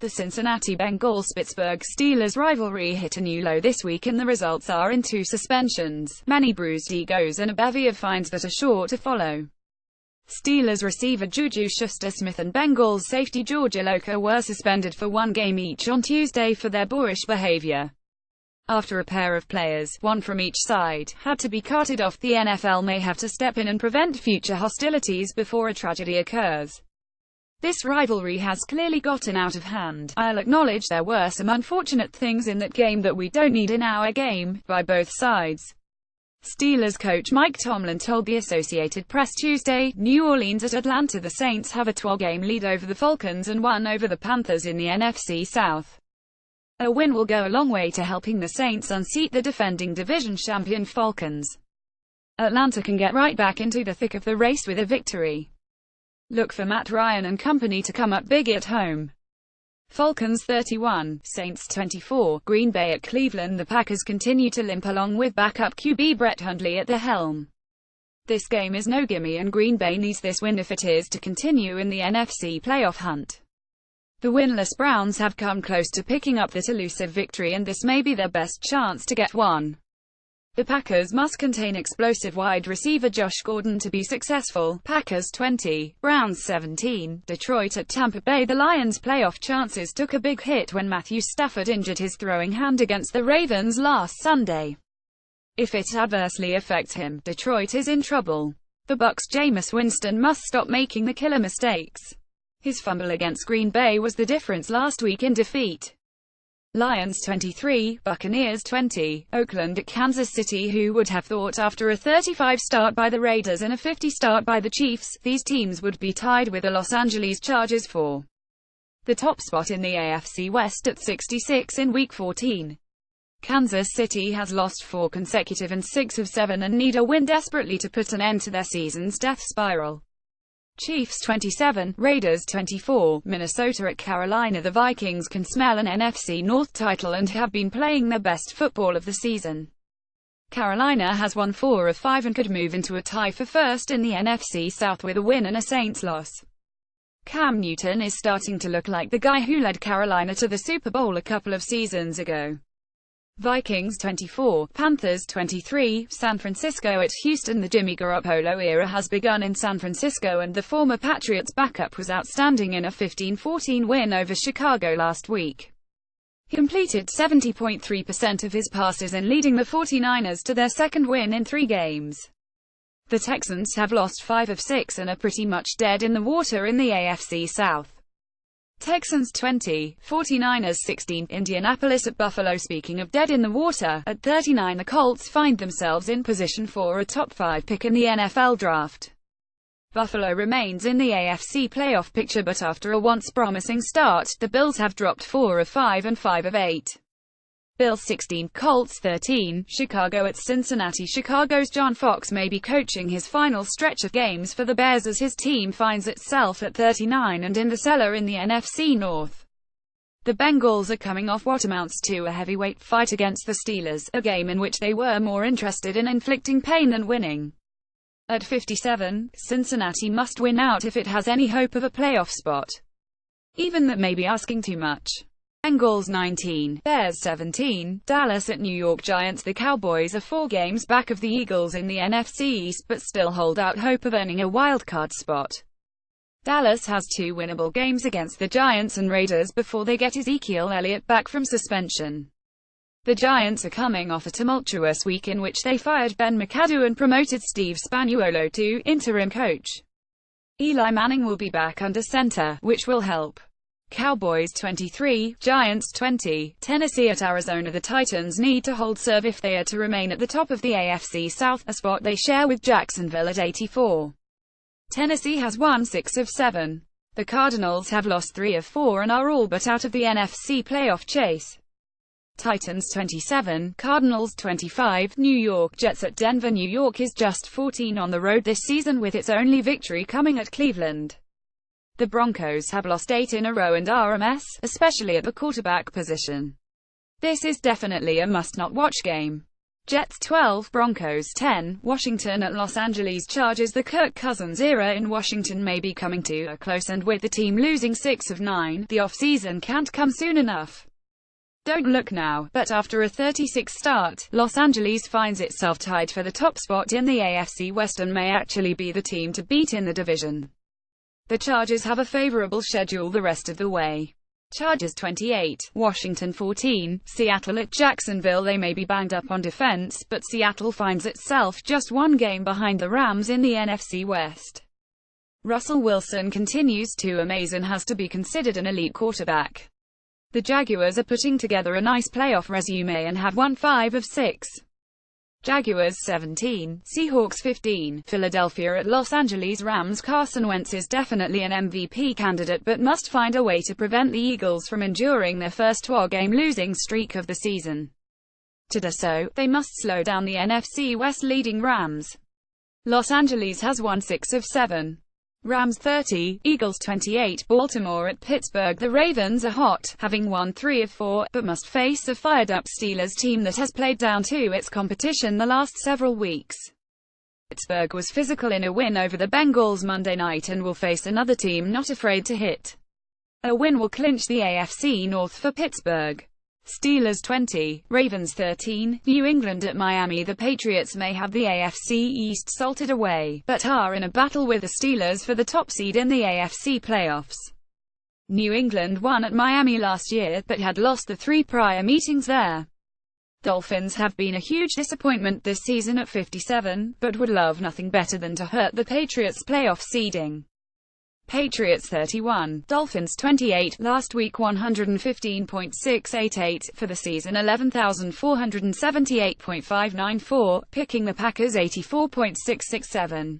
The Cincinnati Bengals-Pittsburgh Steelers rivalry hit a new low this week, and the results are in 2 suspensions, many bruised egos, and a bevy of fines that are sure to follow. Steelers receiver Juju Schuster-Smith and Bengals safety George Iloka were suspended for 1 game each on Tuesday for their boorish behavior, after a pair of players, one from each side, had to be carted off. The NFL may have to step in and prevent future hostilities before a tragedy occurs. This rivalry has clearly gotten out of hand. I'll acknowledge there were some unfortunate things in that game that we don't need in our game, by both sides. Steelers coach Mike Tomlin told the Associated Press Tuesday. New Orleans at Atlanta. The Saints have a 12-game lead over the Falcons and 1 over the Panthers in the NFC South. A win will go a long way to helping the Saints unseat the defending division champion Falcons. Atlanta can get right back into the thick of the race with a victory. Look for Matt Ryan and company to come up big at home. Falcons 31, Saints 24, Green Bay at Cleveland. The Packers continue to limp along with backup QB Brett Hundley at the helm. This game is no gimme, and Green Bay needs this win if it is to continue in the NFC playoff hunt. The winless Browns have come close to picking up this elusive victory, and this may be their best chance to get one. The Packers must contain explosive wide receiver Josh Gordon to be successful. Packers 20, Browns 17, Detroit at Tampa Bay. The Lions' playoff chances took a big hit when Matthew Stafford injured his throwing hand against the Ravens last Sunday. If it adversely affects him, Detroit is in trouble. The Bucs' Jameis Winston must stop making the killer mistakes. His fumble against Green Bay was the difference last week in defeat. Lions 23, Buccaneers 20, Oakland at Kansas City. Who would have thought after a 35 start by the Raiders and a 50 start by the Chiefs, these teams would be tied with the Los Angeles Chargers for the top spot in the AFC West at 66 in Week 14. Kansas City has lost 4 consecutive and 6 of 7 and need a win desperately to put an end to their season's death spiral. Chiefs 27, Raiders 24, Minnesota at Carolina. The Vikings can smell an NFC North title and have been playing their best football of the season. Carolina has won 4 of 5 and could move into a tie for first in the NFC South with a win and a Saints loss. Cam Newton is starting to look like the guy who led Carolina to the Super Bowl a couple of seasons ago. Vikings 24, Panthers 23, San Francisco at Houston. The Jimmy Garoppolo era has begun in San Francisco, and the former Patriots backup was outstanding in a 15-14 win over Chicago last week. He completed 70.3% of his passes and leading the 49ers to their second win in 3 games. The Texans have lost 5 of 6 and are pretty much dead in the water in the AFC South. Texans 20, 49ers 16, Indianapolis at Buffalo. Speaking of dead in the water, at 39 the Colts find themselves in position for a top 5 pick in the NFL draft. Buffalo remains in the AFC playoff picture, but after a once promising start, the Bills have dropped 4 of 5 and 5 of 8. Bills 16, Colts 13, Chicago at Cincinnati. Chicago's John Fox may be coaching his final stretch of games for the Bears as his team finds itself at 39 and in the cellar in the NFC North. The Bengals are coming off what amounts to a heavyweight fight against the Steelers, a game in which they were more interested in inflicting pain than winning. At 57, Cincinnati must win out if it has any hope of a playoff spot. Even that may be asking too much. Bengals 19, Bears 17, Dallas at New York Giants. The Cowboys are 4 games back of the Eagles in the NFC East, but still hold out hope of earning a wildcard spot. Dallas has 2 winnable games against the Giants and Raiders before they get Ezekiel Elliott back from suspension. The Giants are coming off a tumultuous week in which they fired Ben McAdoo and promoted Steve Spagnuolo to interim coach. Eli Manning will be back under center, which will help. Cowboys 23, Giants 20, Tennessee at Arizona. The Titans need to hold serve if they are to remain at the top of the AFC South, a spot they share with Jacksonville at 84. Tennessee has won 6 of 7. The Cardinals have lost 3 of 4 and are all but out of the NFC playoff chase. Titans 27, Cardinals 25, New York Jets at Denver. New York is just 14 on the road this season, with its only victory coming at Cleveland. The Broncos have lost 8 in a row and are a mess, especially at the quarterback position. This is definitely a must-not-watch game. Jets 12, Broncos 10, Washington at Los Angeles Chargers. The Kirk Cousins era in Washington may be coming to a close, and with the team losing 6 of 9, the offseason can't come soon enough. Don't look now, but after a 36 start, Los Angeles finds itself tied for the top spot in the AFC West and may actually be the team to beat in the division. The Chargers have a favorable schedule the rest of the way. Chargers 28, Washington 14, Seattle at Jacksonville. They may be banged up on defense, but Seattle finds itself just one game behind the Rams in the NFC West. Russell Wilson continues to amaze and has to be considered an elite quarterback. The Jaguars are putting together a nice playoff resume and have won 5 of 6. Jaguars 17, Seahawks 15, Philadelphia at Los Angeles Rams. Carson Wentz is definitely an MVP candidate but must find a way to prevent the Eagles from enduring their first 12-game losing streak of the season. To do so, they must slow down the NFC West leading Rams. Los Angeles has won 6 of 7. Rams 30, Eagles 28, Baltimore at Pittsburgh. The Ravens are hot, having won 3 of 4, but must face a fired-up Steelers team that has played down to its competition the last several weeks. Pittsburgh was physical in a win over the Bengals Monday night and will face another team not afraid to hit. A win will clinch the AFC North for Pittsburgh. Steelers 20, Ravens 13, New England at Miami. The Patriots may have the AFC East salted away, but are in a battle with the Steelers for the top seed in the AFC playoffs. New England won at Miami last year, but had lost the 3 prior meetings there. Dolphins have been a huge disappointment this season at 57, but would love nothing better than to hurt the Patriots' playoff seeding. Patriots 31, Dolphins 28, last week 115.688, for the season 11,478.594, picking the Packers 84.667.